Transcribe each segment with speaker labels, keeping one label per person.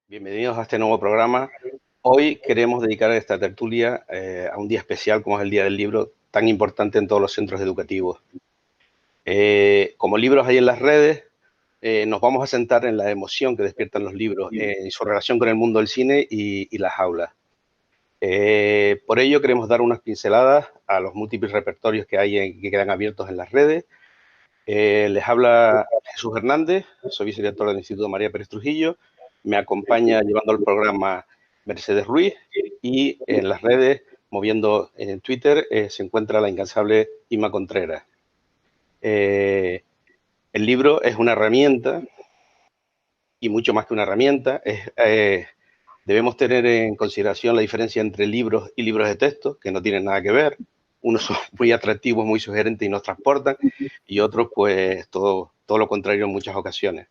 Speaker 1: Bienvenidos a este nuevo programa. Hoy queremos dedicar esta tertulia a un día especial como es el Día del Libro, tan importante en todos los centros educativos. Como libros hay en las redes, nos vamos a centrar en la emoción que despiertan los libros, en su relación con el mundo del cine y las aulas. Por ello queremos dar unas pinceladas a los múltiples repertorios que hay que quedan abiertos en las redes. Les habla Jesús Hernández, soy vicedirector del Instituto María Pérez Trujillo. Me acompaña llevando el programa Mercedes Ruiz y en las redes, moviendo en Twitter, se encuentra la incansable Inma Contreras. El libro es una herramienta y mucho más que una herramienta. Debemos tener en consideración la diferencia entre libros y libros de texto, que no tienen nada que ver. Unos son muy atractivos, muy sugerentes y nos transportan, y otros, pues, todo lo contrario en muchas ocasiones.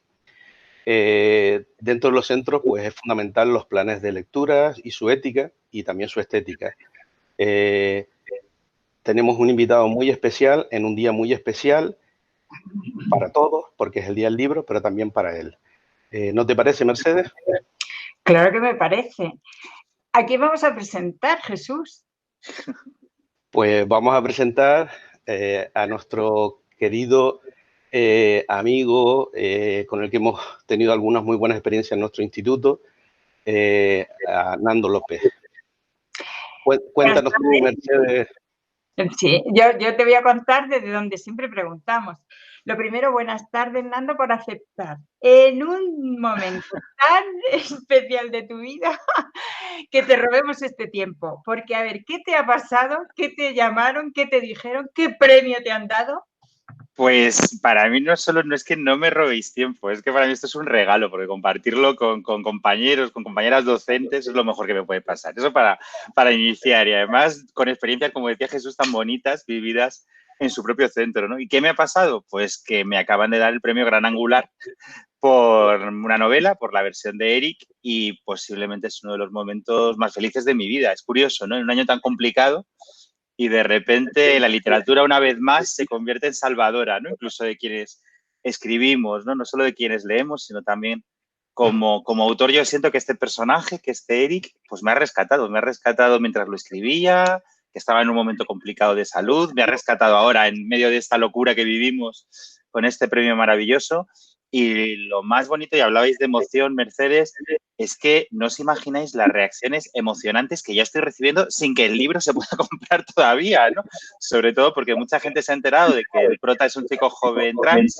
Speaker 1: Dentro de los centros, pues, es fundamental los planes de lectura y su ética, y también su estética. Tenemos un invitado muy especial, en un día muy especial, para todos, porque es el Día del Libro, pero también para él. ¿No te parece, Mercedes?
Speaker 2: Claro que me parece. ¿A quién vamos a presentar, Jesús?
Speaker 1: Pues vamos a presentar a nuestro querido amigo con el que hemos tenido algunas muy buenas experiencias en nuestro instituto, a Nando López. Cuéntanos tú, Mercedes.
Speaker 2: Sí, yo te voy a contar desde donde siempre preguntamos. Lo primero, buenas tardes, Nando, por aceptar en un momento tan especial de tu vida que te robemos este tiempo. Porque, a ver, ¿qué te ha pasado? ¿Qué te llamaron? ¿Qué te dijeron? ¿Qué premio te han dado?
Speaker 3: Pues para mí no es que no me robéis tiempo, es que para mí esto es un regalo, porque compartirlo con compañeros, con compañeras docentes es lo mejor que me puede pasar. Eso para iniciar y además con experiencias, como decía Jesús, tan bonitas, vividas en su propio centro, ¿no? ¿Y qué me ha pasado? Pues que me acaban de dar el premio Gran Angular por una novela, por la versión de Eric, y posiblemente es uno de los momentos más felices de mi vida. Es curioso, ¿no? En un año tan complicado, y de repente la literatura una vez más se convierte en salvadora, ¿no? Incluso de quienes escribimos, ¿no? No solo de quienes leemos, sino también como autor. Yo siento que este personaje, que este Eric, pues me ha rescatado mientras lo escribía, que estaba en un momento complicado de salud, me ha rescatado ahora en medio de esta locura que vivimos con este premio maravilloso. Y lo más bonito, y hablabais de emoción, Mercedes, es que no os imagináis las reacciones emocionantes que ya estoy recibiendo sin que el libro se pueda comprar todavía, ¿no? Sobre todo porque mucha gente se ha enterado de que el prota es un chico joven trans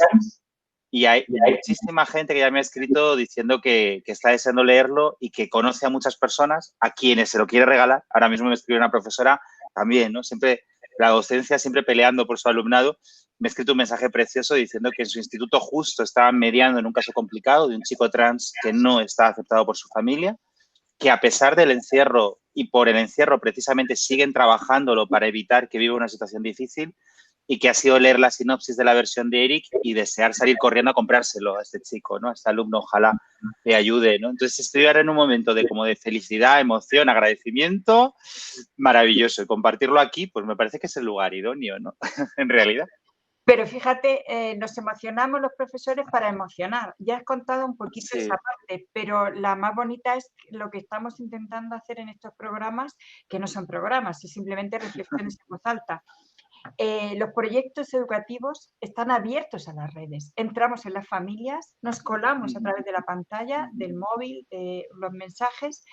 Speaker 3: y hay muchísima gente que ya me ha escrito diciendo que está deseando leerlo y que conoce a muchas personas a quienes se lo quiere regalar. Ahora mismo me escribe una profesora también, ¿no? Siempre la docencia, siempre peleando por su alumnado. Me ha escrito un mensaje precioso diciendo que en su instituto justo estaban mediando en un caso complicado de un chico trans que no está aceptado por su familia, que a pesar del encierro y por el encierro precisamente siguen trabajándolo para evitar que viva una situación difícil, y que ha sido leer la sinopsis de la versión de Eric y desear salir corriendo a comprárselo a este chico, ¿no? A este alumno, ojalá le ayude, ¿no? Entonces estoy ahora en un momento de como de felicidad, emoción, agradecimiento maravilloso, y compartirlo aquí pues me parece que es el lugar idóneo, ¿no? En realidad.
Speaker 2: Pero fíjate, nos emocionamos los profesores para emocionar. Ya has contado un poquito
Speaker 3: Sí.
Speaker 2: esa parte, pero la más bonita es lo que estamos intentando hacer en estos programas, que no son programas, es simplemente reflexiones en voz alta. Los proyectos educativos están abiertos a las redes. Entramos en las familias, nos colamos a través de la pantalla, del móvil, de los mensajes.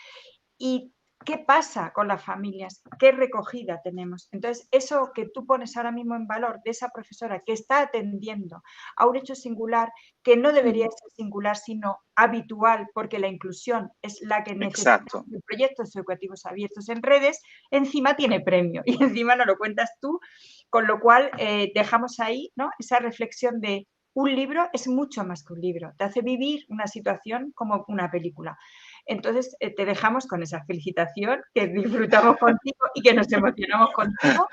Speaker 2: ¿Y qué pasa con las familias? ¿Qué recogida tenemos? Entonces, eso que tú pones ahora mismo en valor de esa profesora que está atendiendo a un hecho singular, que no debería ser singular, sino habitual, porque la inclusión es la que necesita de proyectos educativos abiertos en redes, encima tiene premio y encima nos lo cuentas tú, con lo cual dejamos ahí, ¿no?, esa reflexión de un libro es mucho más que un libro, te hace vivir una situación como una película. Entonces, te dejamos con esa felicitación, que disfrutamos contigo y que nos emocionamos contigo,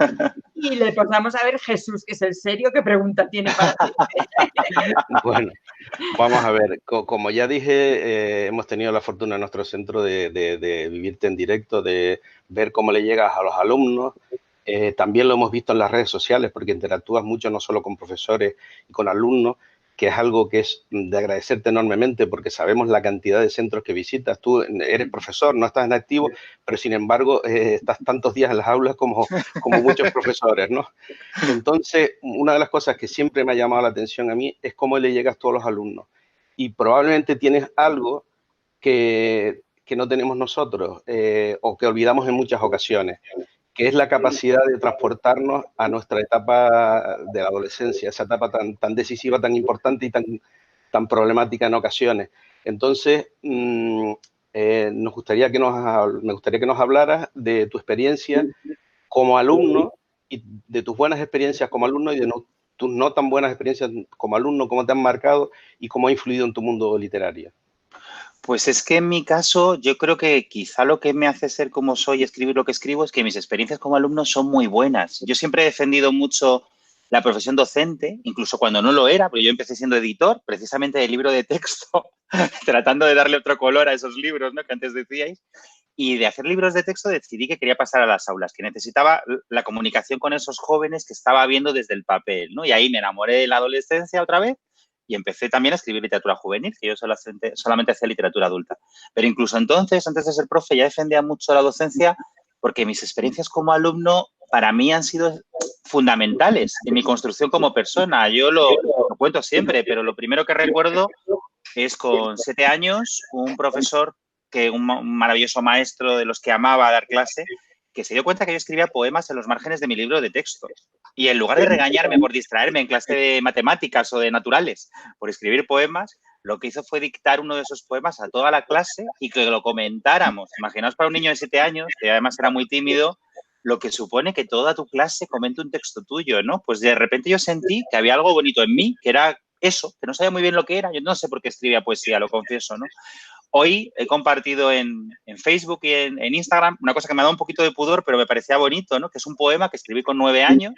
Speaker 2: y le pasamos a ver Jesús, que es el serio, qué pregunta tiene para ti.
Speaker 1: Bueno, vamos a ver. Como ya dije, hemos tenido la fortuna en nuestro centro de vivirte en directo, de ver cómo le llegas a los alumnos. También lo hemos visto en las redes sociales, porque interactúas mucho no solo con profesores y con alumnos, que es algo que es de agradecerte enormemente porque sabemos la cantidad de centros que visitas. Tú eres profesor, no estás en activo, pero sin embargo estás tantos días en las aulas como muchos profesores, ¿no? Entonces, una de las cosas que siempre me ha llamado la atención a mí es cómo le llegas a todos los alumnos. Y probablemente tienes algo que no tenemos nosotros o que olvidamos en muchas ocasiones, que es la capacidad de transportarnos a nuestra etapa de la adolescencia, esa etapa tan decisiva, tan importante y tan problemática en ocasiones. Entonces, me gustaría que nos hablaras de tu experiencia como alumno y de tus buenas experiencias como alumno y de tus no tan buenas experiencias como alumno, cómo te han marcado y cómo ha influido en tu mundo literario.
Speaker 3: Pues es que en mi caso, yo creo que quizá lo que me hace ser como soy, escribir lo que escribo, es que mis experiencias como alumno son muy buenas. Yo siempre he defendido mucho la profesión docente, incluso cuando no lo era, porque yo empecé siendo editor, precisamente de libro de texto, tratando de darle otro color a esos libros, ¿no?, que antes decíais. Y de hacer libros de texto decidí que quería pasar a las aulas, que necesitaba la comunicación con esos jóvenes que estaba viendo desde el papel, ¿no? Y ahí me enamoré de la adolescencia otra vez. Y empecé también a escribir literatura juvenil, que yo solamente hacía literatura adulta. Pero incluso entonces, antes de ser profe, ya defendía mucho la docencia porque mis experiencias como alumno para mí han sido fundamentales en mi construcción como persona. Yo lo cuento siempre, pero lo primero que recuerdo es con 7 años, un profesor, un maravilloso maestro de los que amaba dar clase, que se dio cuenta que yo escribía poemas en los márgenes de mi libro de texto. Y en lugar de regañarme por distraerme en clase de matemáticas o de naturales por escribir poemas, lo que hizo fue dictar uno de esos poemas a toda la clase y que lo comentáramos. Imaginaos para un niño de 7 años, que además era muy tímido, lo que supone que toda tu clase comente un texto tuyo, ¿no? Pues de repente yo sentí que había algo bonito en mí, que era eso, que no sabía muy bien lo que era. Yo no sé por qué escribía poesía, lo confieso, ¿no? Hoy he compartido en Facebook y en Instagram una cosa que me ha dado un poquito de pudor, pero me parecía bonito, ¿no? Que es un poema que escribí con 9 años,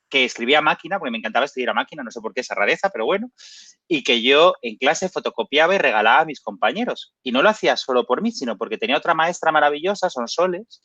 Speaker 3: que escribía a máquina, porque me encantaba escribir a máquina, no sé por qué esa rareza, pero bueno, y que yo en clase fotocopiaba y regalaba a mis compañeros. Y no lo hacía solo por mí, sino porque tenía otra maestra maravillosa, Sonsoles,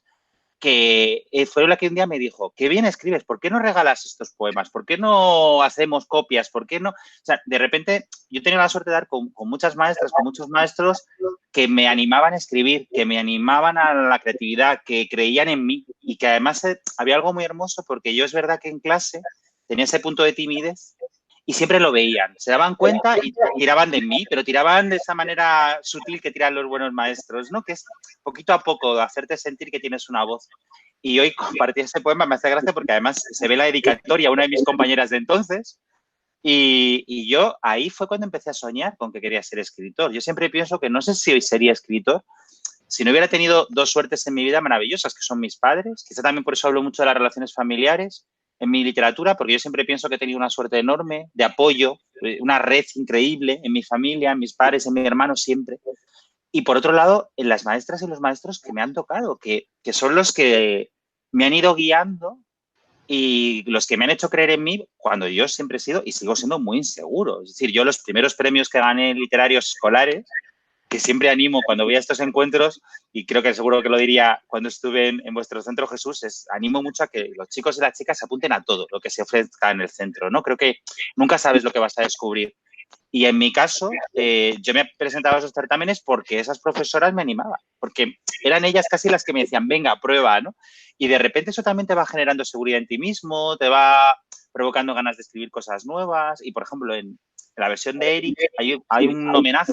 Speaker 3: que fue la que un día me dijo, qué bien escribes, ¿por qué no regalas estos poemas? ¿Por qué no hacemos copias? ¿Por qué no? O sea, de repente yo tenía la suerte de dar con muchas maestras, con muchos maestros que me animaban a escribir, que me animaban a la creatividad, que creían en mí y que además había algo muy hermoso porque yo es verdad que en clase tenía ese punto de timidez y siempre lo veían, se daban cuenta y tiraban de mí, pero tiraban de esa manera sutil que tiran los buenos maestros, ¿no? Que es poquito a poco hacerte sentir que tienes una voz. Y hoy compartí ese poema, me hace gracia porque además se ve la dedicatoria a una de mis compañeras de entonces y yo ahí fue cuando empecé a soñar con que quería ser escritor. Yo siempre pienso que no sé si hoy sería escritor si no hubiera tenido dos suertes en mi vida maravillosas, que son mis padres. Quizá también por eso hablo mucho de las relaciones familiares en mi literatura, porque yo siempre pienso que he tenido una suerte enorme de apoyo, una red increíble en mi familia, en mis padres, en mi hermano siempre. Y por otro lado, en las maestras y los maestros que me han tocado, que son los que me han ido guiando y los que me han hecho creer en mí cuando yo siempre he sido y sigo siendo muy inseguro. Es decir, yo los primeros premios que gané literarios escolares, que siempre animo cuando voy a estos encuentros, y creo que seguro que lo diría cuando estuve en vuestro centro, Jesús, animo mucho a que los chicos y las chicas se apunten a todo lo que se ofrezca en el centro, ¿no? Creo que nunca sabes lo que vas a descubrir. Y en mi caso, yo me presentaba a esos certámenes porque esas profesoras me animaban, porque eran ellas casi las que me decían, venga, prueba, ¿no? Y de repente eso también te va generando seguridad en ti mismo, te va provocando ganas de escribir cosas nuevas. Y, por ejemplo, en la versión de Eric hay un homenaje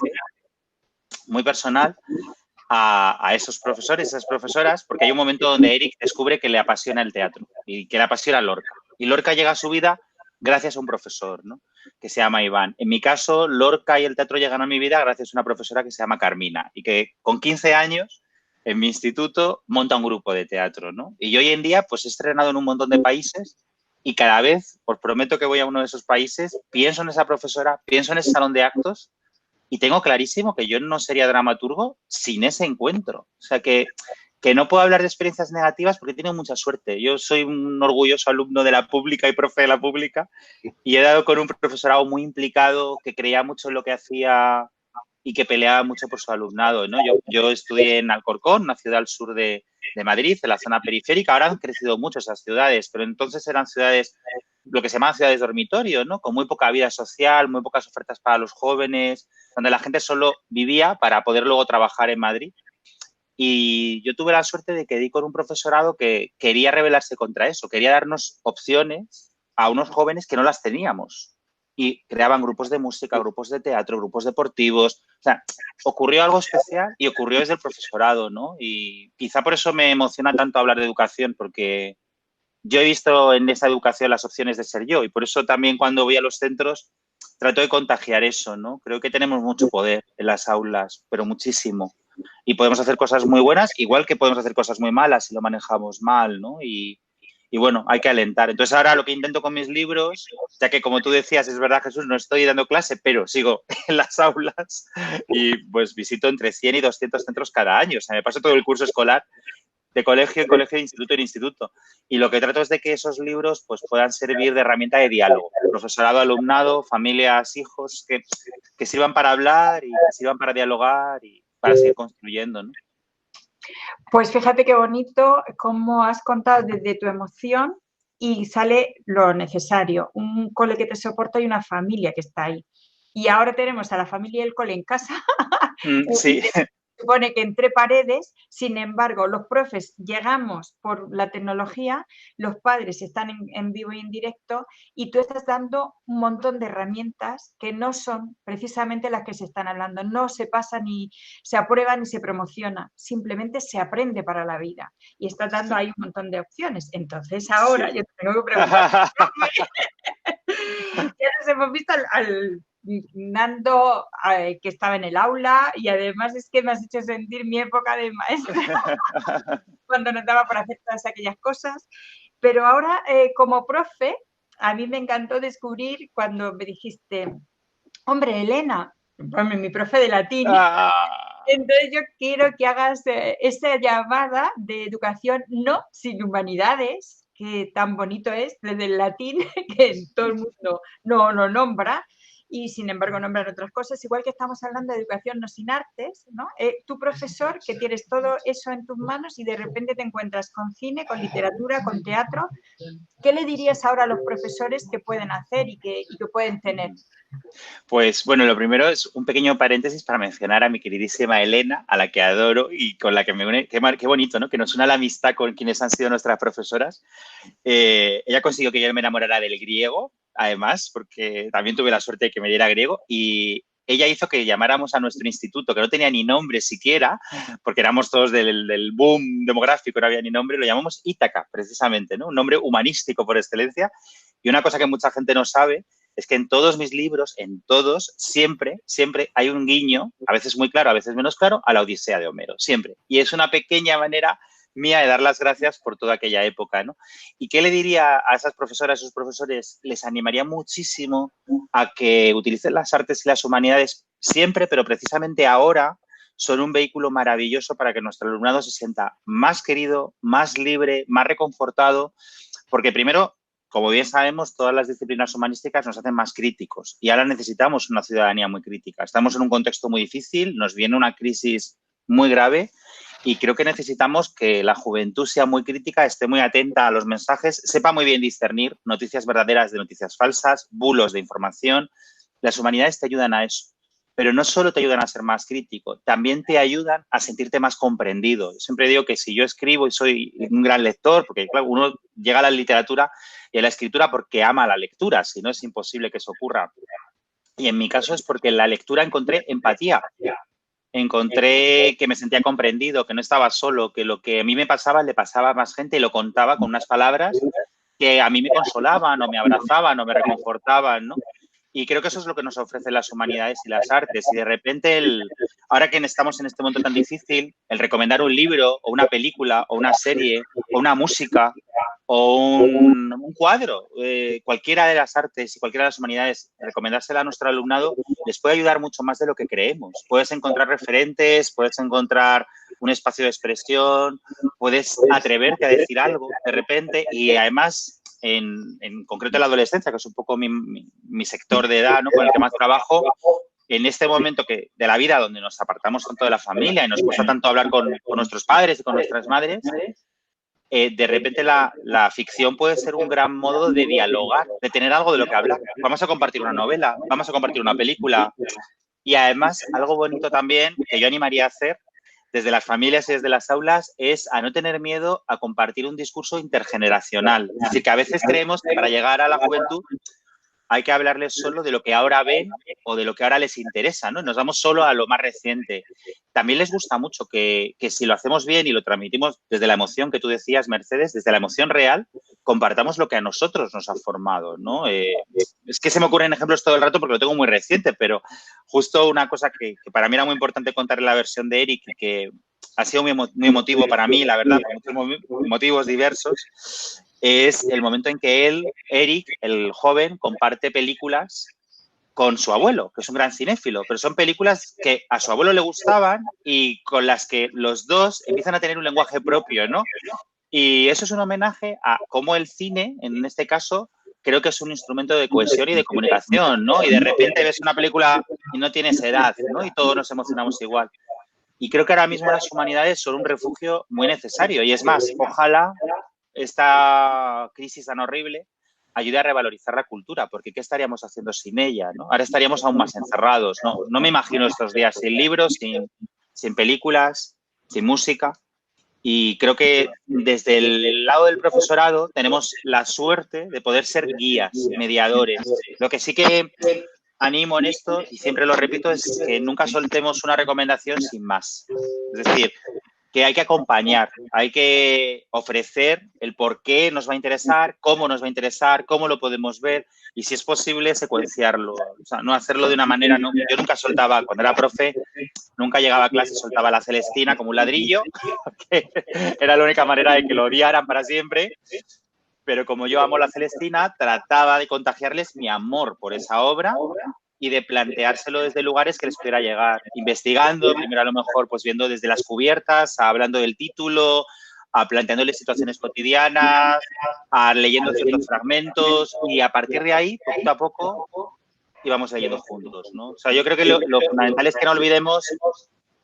Speaker 3: muy personal a esos profesores, esas profesoras, porque hay un momento donde Eric descubre que le apasiona el teatro y que le apasiona Lorca. Y Lorca llega a su vida gracias a un profesor, ¿no?, que se llama Iván. En mi caso, Lorca y el teatro llegan a mi vida gracias a una profesora que se llama Carmina y que con 15 años en mi instituto monta un grupo de teatro, ¿no? Y hoy en día pues he estrenado en un montón de países y cada vez, os prometo que voy a uno de esos países, pienso en esa profesora, pienso en ese salón de actos y tengo clarísimo que yo no sería dramaturgo sin ese encuentro. O sea, que no puedo hablar de experiencias negativas porque he tenido mucha suerte. Yo soy un orgulloso alumno de la pública y profe de la pública y he dado con un profesorado muy implicado que creía mucho en lo que hacía y que peleaba mucho por su alumnado, ¿no? Yo estudié en Alcorcón, una ciudad al sur de Madrid, en la zona periférica. Ahora han crecido mucho esas ciudades, pero entonces eran ciudades lo que se llama ciudades dormitorio, ¿no? Con muy poca vida social, muy pocas ofertas para los jóvenes, donde la gente solo vivía para poder luego trabajar en Madrid. Y yo tuve la suerte de que di con un profesorado que quería rebelarse contra eso, quería darnos opciones a unos jóvenes que no las teníamos. Y creaban grupos de música, grupos de teatro, grupos deportivos. O sea, ocurrió algo especial y ocurrió desde el profesorado, ¿no? Y quizá por eso me emociona tanto hablar de educación, porque yo he visto en esa educación las opciones de ser yo y por eso también cuando voy a los centros trato de contagiar eso, ¿no? Creo que tenemos mucho poder en las aulas, pero muchísimo. Y podemos hacer cosas muy buenas, igual que podemos hacer cosas muy malas si lo manejamos mal, ¿no? Y bueno, hay que alentar. Entonces, ahora lo que intento con mis libros, ya que como tú decías, es verdad, Jesús, no estoy dando clase, pero sigo en las aulas y pues visito entre 100 y 200 centros cada año. O sea, me paso todo el curso escolar de colegio en colegio, de instituto en instituto. Y lo que trato es de que esos libros pues, puedan servir de herramienta de diálogo. Profesorado, alumnado, familias, hijos, que sirvan para hablar y que sirvan para dialogar y para seguir construyendo, ¿no?
Speaker 2: Pues fíjate qué bonito cómo has contado desde tu emoción y sale lo necesario. Un cole que te soporta y una familia que está ahí. Y ahora tenemos a la familia y el cole en casa.
Speaker 3: Sí.
Speaker 2: Supone que entre paredes, sin embargo, los profes llegamos por la tecnología, los padres están en vivo y en directo y tú estás dando un montón de herramientas que no son precisamente las que se están hablando. No se pasa ni se aprueba ni se promociona, simplemente se aprende para la vida y estás dando ahí un montón de opciones. Entonces ahora yo tengo que preguntar. Ya nos hemos visto al Nando, que estaba en el aula, y además es que me has hecho sentir mi época de maestra cuando nos daba para hacer todas aquellas cosas. Pero ahora, como profe, a mí me encantó descubrir cuando me dijiste, hombre, Elena, mi profe de latín, entonces yo quiero que hagas esa llamada de educación no sin humanidades, que tan bonito es desde el latín, que todo el mundo no lo nombra, y sin embargo nombran otras cosas, igual que estamos hablando de educación no sin artes, ¿no? Tu profesor, que tienes todo eso en tus manos y de repente te encuentras con cine, con literatura, con teatro, ¿qué le dirías ahora a los profesores que pueden hacer y que pueden tener?
Speaker 3: Pues bueno, lo primero es un pequeño paréntesis para mencionar a mi queridísima Elena, a la que adoro y con la que me une. Qué bonito, ¿no? Que nos una la amistad con quienes han sido nuestras profesoras. Ella consiguió que yo me enamorara del griego, además, porque también tuve la suerte de que me diera griego y ella hizo que llamáramos a nuestro instituto, que no tenía ni nombre siquiera, porque éramos todos del boom demográfico, no había ni nombre, lo llamamos Ítaca, precisamente, ¿no? Un nombre humanístico por excelencia. Y una cosa que mucha gente no sabe es que en todos mis libros, en todos, siempre hay un guiño, a veces muy claro, a veces menos claro, a la Odisea de Homero, siempre. Y es una pequeña manera mía de dar las gracias por toda aquella época, ¿no? ¿Y qué le diría a esas profesoras, a esos profesores? Les animaría muchísimo a que utilicen las artes y las humanidades siempre, pero precisamente ahora son un vehículo maravilloso para que nuestro alumnado se sienta más querido, más libre, más reconfortado, porque primero, como bien sabemos, todas las disciplinas humanísticas nos hacen más críticos y ahora necesitamos una ciudadanía muy crítica. Estamos en un contexto muy difícil, nos viene una crisis muy grave y creo que necesitamos que la juventud sea muy crítica, esté muy atenta a los mensajes, sepa muy bien discernir noticias verdaderas de noticias falsas, bulos de información. Las humanidades te ayudan a eso, pero no solo te ayudan a ser más crítico, también te ayudan a sentirte más comprendido. Yo siempre digo que si yo escribo y soy un gran lector, porque claro, uno llega a la literatura y a la escritura porque ama la lectura, si no es imposible que eso ocurra. Y en mi caso es porque en la lectura encontré empatía. Encontré que me sentía comprendido, que no estaba solo, que lo que a mí me pasaba le pasaba a más gente y lo contaba con unas palabras que a mí me consolaban o me abrazaban o me reconfortaban, ¿no? Y creo que eso es lo que nos ofrecen las humanidades y las artes. Y de repente, ahora que estamos en este momento tan difícil, el recomendar un libro o una película o una serie o una música o un cuadro, cualquiera de las artes y cualquiera de las humanidades, recomendársela a nuestro alumnado les puede ayudar mucho más de lo que creemos. Puedes encontrar referentes, puedes encontrar un espacio de expresión, puedes atreverte a decir algo de repente y además, en concreto en la adolescencia, que es un poco mi sector de edad, ¿no? Con el que más trabajo, en este momento de la vida donde nos apartamos tanto de la familia y nos cuesta tanto hablar con nuestros padres y con nuestras madres, de repente la ficción puede ser un gran modo de dialogar, de tener algo de lo que hablar. Vamos a compartir una novela, vamos a compartir una película. Y además, algo bonito también que yo animaría a hacer desde las familias y desde las aulas es a no tener miedo a compartir un discurso intergeneracional. Es decir, que a veces creemos que para llegar a la juventud hay que hablarles solo de lo que ahora ven o de lo que ahora les interesa, ¿no? Nos vamos solo a lo más reciente. También les gusta mucho que si lo hacemos bien y lo transmitimos desde la emoción que tú decías, Mercedes, desde la emoción real, compartamos lo que a nosotros nos ha formado, ¿no? Es que se me ocurren ejemplos todo el rato porque lo tengo muy reciente, pero justo una cosa que para mí era muy importante contar en la versión de Eric y que ha sido muy emotivo para mí, la verdad, por muchos motivos diversos, es el momento en que él, Eric, el joven, comparte películas con su abuelo, que es un gran cinéfilo, pero son películas que a su abuelo le gustaban y con las que los dos empiezan a tener un lenguaje propio, ¿no? Y eso es un homenaje a cómo el cine, en este caso, creo que es un instrumento de cohesión y de comunicación, ¿no? Y de repente ves una película y no tienes edad, ¿no? Y todos nos emocionamos igual. Y creo que ahora mismo las humanidades son un refugio muy necesario. Y es más, ojalá esta crisis tan horrible ayude a revalorizar la cultura, porque ¿qué estaríamos haciendo sin ella, ¿no? Ahora estaríamos aún más encerrados, ¿no? No me imagino estos días sin libros, sin películas, sin música. Y creo que desde el lado del profesorado tenemos la suerte de poder ser guías, mediadores. Lo que sí que animo en esto, y siempre lo repito, es que nunca soltemos una recomendación sin más. Es decir, que hay que acompañar, hay que ofrecer el por qué nos va a interesar, cómo nos va a interesar, cómo lo podemos ver y, si es posible, secuenciarlo. O sea, no hacerlo de una manera... No, yo nunca soltaba, cuando era profe, nunca llegaba a clase y soltaba la Celestina como un ladrillo, que era la única manera de que lo odiaran para siempre. Pero como yo amo la Celestina, trataba de contagiarles mi amor por esa obra y de planteárselo desde lugares que les pudiera llegar, investigando, primero a lo mejor pues viendo desde las cubiertas, hablando del título, a planteándoles situaciones cotidianas, a leyendo ciertos fragmentos y a partir de ahí, poquito a poco, íbamos leyendo juntos, ¿no? O sea, yo creo que lo fundamental es que no olvidemos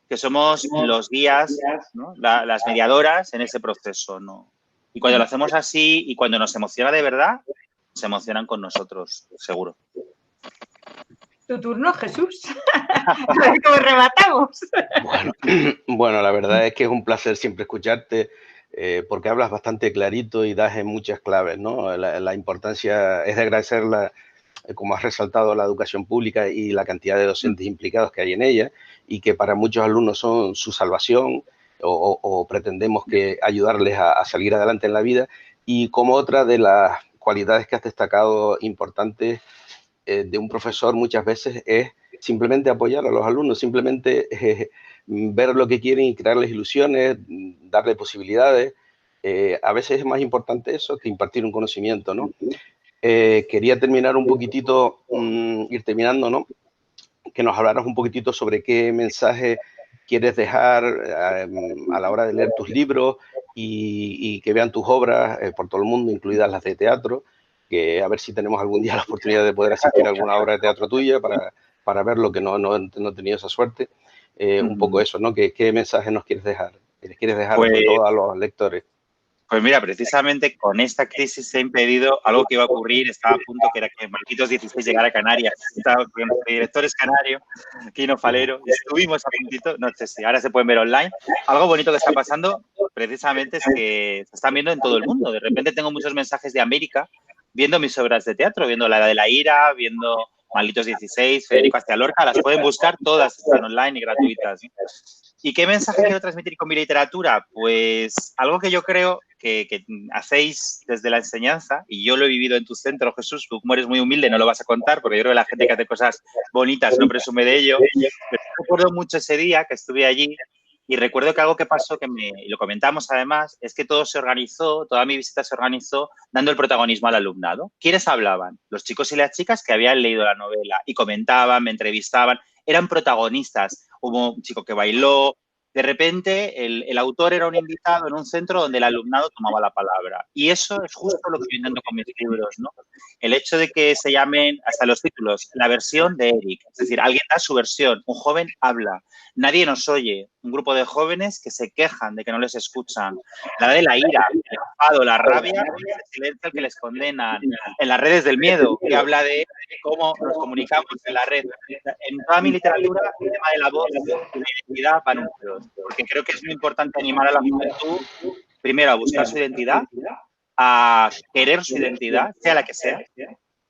Speaker 3: que somos los guías, ¿no? Las mediadoras en ese proceso, ¿no? Y cuando lo hacemos así y cuando nos emociona de verdad, se emocionan con nosotros, seguro.
Speaker 2: Tu turno, Jesús. A ver cómo rematamos.
Speaker 1: Bueno, la verdad es que es un placer siempre escucharte porque hablas bastante clarito y das en muchas claves, ¿no? La importancia es de agradecer, como has resaltado, la educación pública y la cantidad de docentes implicados que hay en ella y que para muchos alumnos son su salvación o pretendemos que ayudarles a salir adelante en la vida. Y como otra de las cualidades que has destacado importantes de un profesor muchas veces es simplemente apoyar a los alumnos, simplemente ver lo que quieren y crearles ilusiones, darle posibilidades. A veces es más importante eso que impartir un conocimiento, ¿no? Quería terminar un poquitito, ir terminando, ¿no? Que nos hablaras un poquitito sobre qué mensaje quieres dejar a la hora de leer tus libros y que vean tus obras por todo el mundo, incluidas las de teatro, que a ver si tenemos algún día la oportunidad de poder asistir a alguna obra de teatro tuya para ver lo que no he tenido esa suerte. Un poco eso, ¿no? ¿Qué mensaje nos quieres dejar? ¿Qué les quieres dejar sobre todo a los lectores?
Speaker 3: Pues mira, precisamente con esta crisis se ha impedido algo que iba a ocurrir, estaba a punto, que era que Marquitos 16 llegara a Canarias. Estaba con nuestro director es canario, Quino Falero, y estuvimos a puntito, no sé si ahora se pueden ver online. Algo bonito que está pasando precisamente es que se están viendo en todo el mundo. De repente tengo muchos mensajes de América viendo mis obras de teatro, viendo La Edad de la Ira, viendo Malditos 16, Federico García Lorca, las pueden buscar, todas están online y gratuitas, ¿no? ¿Y qué mensaje quiero transmitir con mi literatura? Pues algo que yo creo que hacéis desde la enseñanza, y yo lo he vivido en tu centro, Jesús, tú como eres muy humilde no lo vas a contar, porque yo creo que la gente que hace cosas bonitas no presume de ello. Pero recuerdo mucho ese día que estuve allí y recuerdo que algo que pasó, y lo comentamos además, es que todo se organizó, toda mi visita se organizó dando el protagonismo al alumnado. ¿Quiénes hablaban? Los chicos y las chicas que habían leído la novela y comentaban, me entrevistaban, eran protagonistas. Hubo un chico que bailó, de repente el autor era un invitado en un centro donde el alumnado tomaba la palabra. Y eso es justo lo que yo intento con mis libros, ¿no? El hecho de que se llamen, hasta los títulos, la versión de Eric. Es decir, alguien da su versión, un joven habla, nadie nos oye. Un grupo de jóvenes que se quejan de que no les escuchan. La de la ira, el enfado, la rabia, el silencio al que les condenan. En las redes del miedo, que habla de cómo nos comunicamos en la red. En toda mi literatura, el tema de la voz y la identidad van unidos, porque creo que es muy importante animar a la juventud, primero, a buscar su identidad, a querer su identidad, sea la que sea,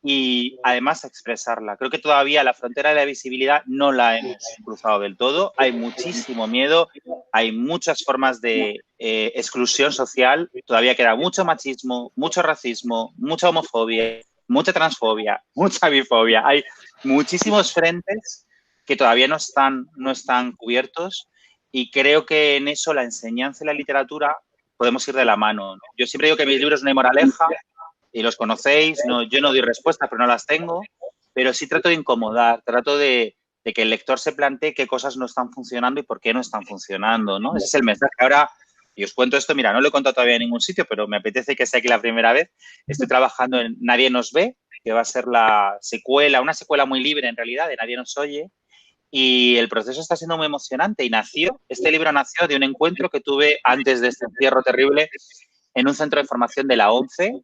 Speaker 3: y además a expresarla. Creo que todavía la frontera de la visibilidad no la hemos cruzado del todo. Hay muchísimo miedo, hay muchas formas de exclusión social, todavía queda mucho machismo, mucho racismo, mucha homofobia, mucha transfobia, mucha bifobia. Hay muchísimos frentes que todavía no están cubiertos y creo que en eso la enseñanza y la literatura podemos ir de la mano, ¿no? Yo siempre digo que mis libros no hay moraleja y los conocéis, no, yo no doy respuestas, pero no las tengo, pero sí trato de incomodar, trato de que el lector se plantee qué cosas no están funcionando y por qué no están funcionando, ¿no? Ese es el mensaje. Ahora, y os cuento esto, mira, no lo he contado todavía en ningún sitio, pero me apetece que sea aquí la primera vez. Estoy trabajando en Nadie nos ve, que va a ser la secuela, una secuela muy libre en realidad, de Nadie nos oye, y el proceso está siendo muy emocionante y este libro nació de un encuentro que tuve antes de este encierro terrible en un centro de formación de la ONCE,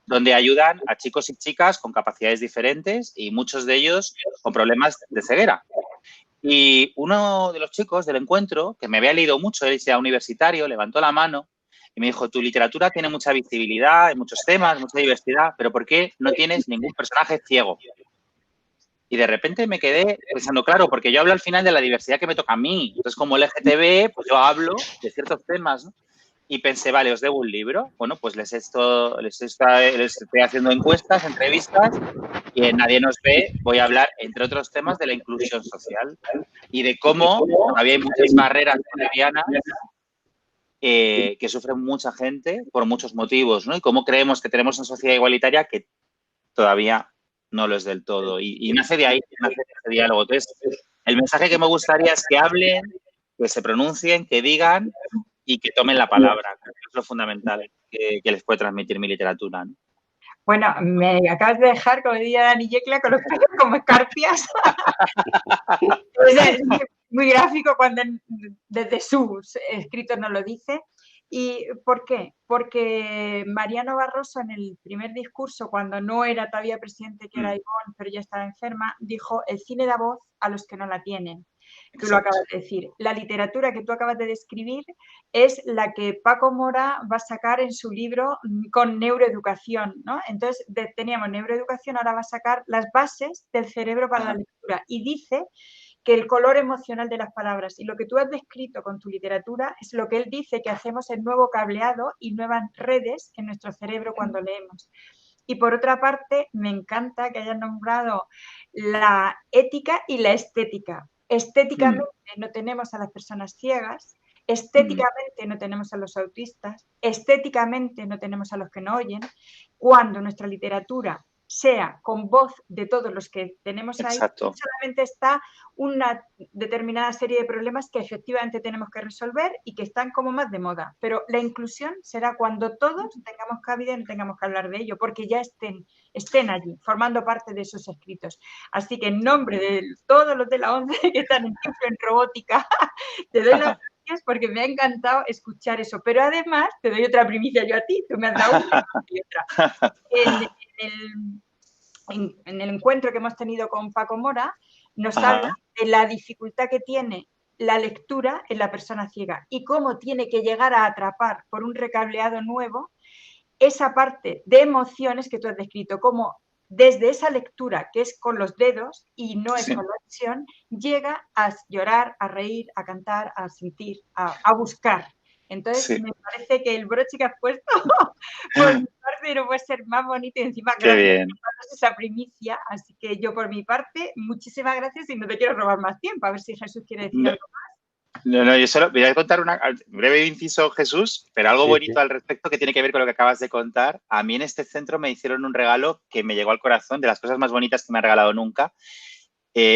Speaker 3: donde ayudan a chicos y chicas con capacidades diferentes y muchos de ellos con problemas de ceguera. Y uno de los chicos del encuentro, que me había leído mucho, él era universitario, levantó la mano y me dijo, tu literatura tiene mucha visibilidad, hay muchos temas, mucha diversidad, pero ¿por qué no tienes ningún personaje ciego? Y de repente me quedé pensando, claro, porque yo hablo al final de la diversidad que me toca a mí. Entonces, como LGTB, pues yo hablo de ciertos temas, ¿no? Y pensé, vale, os debo un libro. Bueno, pues les estoy haciendo encuestas, entrevistas, y en Nadie nos ve voy a hablar, entre otros temas, de la inclusión social y de cómo todavía hay muchas barreras cotidianas que sufren mucha gente por muchos motivos, ¿no? Y cómo creemos que tenemos una sociedad igualitaria que todavía no lo es del todo. Y nace de ahí, nace de ese diálogo. Entonces, el mensaje que me gustaría es que hablen, que se pronuncien, que digan y que tomen la palabra. Creo que es lo fundamental que les puede transmitir mi literatura, ¿no?
Speaker 2: Bueno, me acabas de dejar, como diría Dani Yecla, con los pelos como escarpias. Es muy gráfico cuando desde sus escritos nos lo dice. ¿Y por qué? Porque Mariano Barroso, en el primer discurso, cuando no era todavía presidente, que era Ivonne, pero ya estaba enferma, dijo, el cine da voz a los que no la tienen. Tú lo acabas de decir. La literatura que tú acabas de describir es la que Paco Mora va a sacar en su libro con neuroeducación, ¿no? Entonces, teníamos neuroeducación, ahora va a sacar las bases del cerebro para la lectura y dice que el color emocional de las palabras y lo que tú has descrito con tu literatura es lo que él dice que hacemos el nuevo cableado y nuevas redes en nuestro cerebro cuando leemos. Y por otra parte, me encanta que hayas nombrado la ética y la estética. Estéticamente no tenemos a las personas ciegas, estéticamente no tenemos a los autistas, estéticamente no tenemos a los que no oyen. Cuando nuestra literatura sea con voz de todos los que tenemos ahí, solamente está una determinada serie de problemas que efectivamente tenemos que resolver y que están como más de moda. Pero la inclusión será cuando todos tengamos cabida y no tengamos que hablar de ello, porque ya estén allí, formando parte de esos escritos. Así que en nombre de todos los de la ONCE que están en robótica, te doy las gracias porque me ha encantado escuchar eso. Pero además, te doy otra primicia yo a ti, tú me has dado una y otra. En el encuentro que hemos tenido con Paco Mora, nos habla de la dificultad que tiene la lectura en la persona ciega y cómo tiene que llegar a atrapar por un recableado nuevo esa parte de emociones que tú has descrito, como desde esa lectura que es con los dedos y no es con la visión, llega a llorar, a reír, a cantar, a sentir, a buscar. Entonces, me parece que el broche que has puesto por mi parte no puede ser más bonito y encima gracias por esa primicia. Así que yo por mi parte, muchísimas gracias y no te quiero robar más tiempo. A ver si Jesús quiere decir algo más.
Speaker 3: No, yo solo voy a contar un breve inciso, Jesús, pero algo bonito al respecto que tiene que ver con lo que acabas de contar. A mí en este centro me hicieron un regalo que me llegó al corazón, de las cosas más bonitas que me han regalado nunca.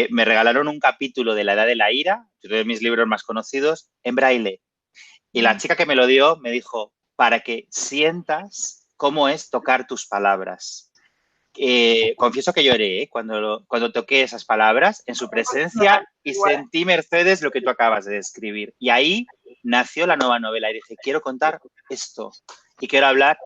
Speaker 3: me regalaron un capítulo de La Edad de la Ira, uno de mis libros más conocidos, en braille. Y la chica que me lo dio me dijo, para que sientas cómo es tocar tus palabras. Confieso que lloré cuando toqué esas palabras en su presencia y sentí, Mercedes, lo que tú acabas de describir. Y ahí nació la nueva novela y dije, quiero contar esto y quiero hablar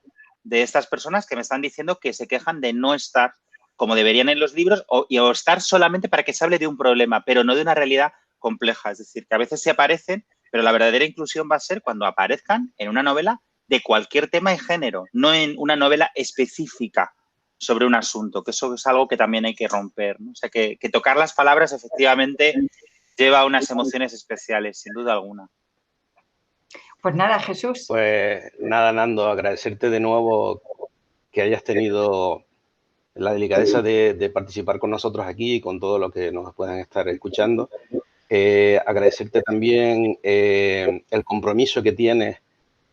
Speaker 3: de estas personas que me están diciendo que se quejan de no estar como deberían en los libros o estar solamente para que se hable de un problema, pero no de una realidad compleja. Es decir, que a veces se aparecen, pero la verdadera inclusión va a ser cuando aparezcan en una novela de cualquier tema y género, no en una novela específica sobre un asunto, que eso es algo que también hay que romper, ¿no? O sea, que tocar las palabras efectivamente lleva unas emociones especiales, sin duda alguna.
Speaker 2: Pues nada, Jesús.
Speaker 1: Pues nada, Nando, agradecerte de nuevo que hayas tenido la delicadeza de participar con nosotros aquí y con todo lo que nos puedan estar escuchando. Agradecerte también el compromiso que tienes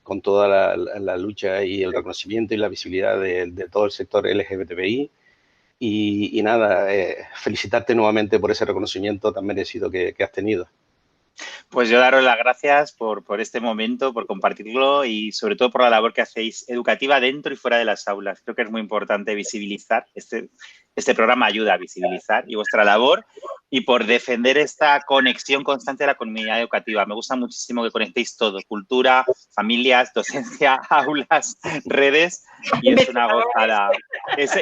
Speaker 1: con toda la lucha y el reconocimiento y la visibilidad de todo el sector LGBTI. Y nada, felicitarte nuevamente por ese reconocimiento tan merecido que has tenido.
Speaker 3: Pues yo daros las gracias por este momento, por compartirlo y sobre todo por la labor que hacéis educativa dentro y fuera de las aulas. Creo que es muy importante visibilizar. Este programa ayuda a visibilizar y vuestra labor y por defender esta conexión constante de la comunidad educativa. Me gusta muchísimo que conectéis todo, cultura, familias, docencia, aulas, redes y es una gozada.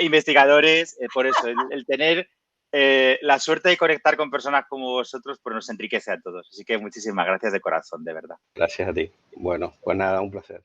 Speaker 3: Investigadores, por eso, el tener la suerte de conectar con personas como vosotros pues nos enriquece a todos. Así que muchísimas gracias de corazón, de verdad.
Speaker 1: Gracias a ti. Bueno, pues nada, un placer.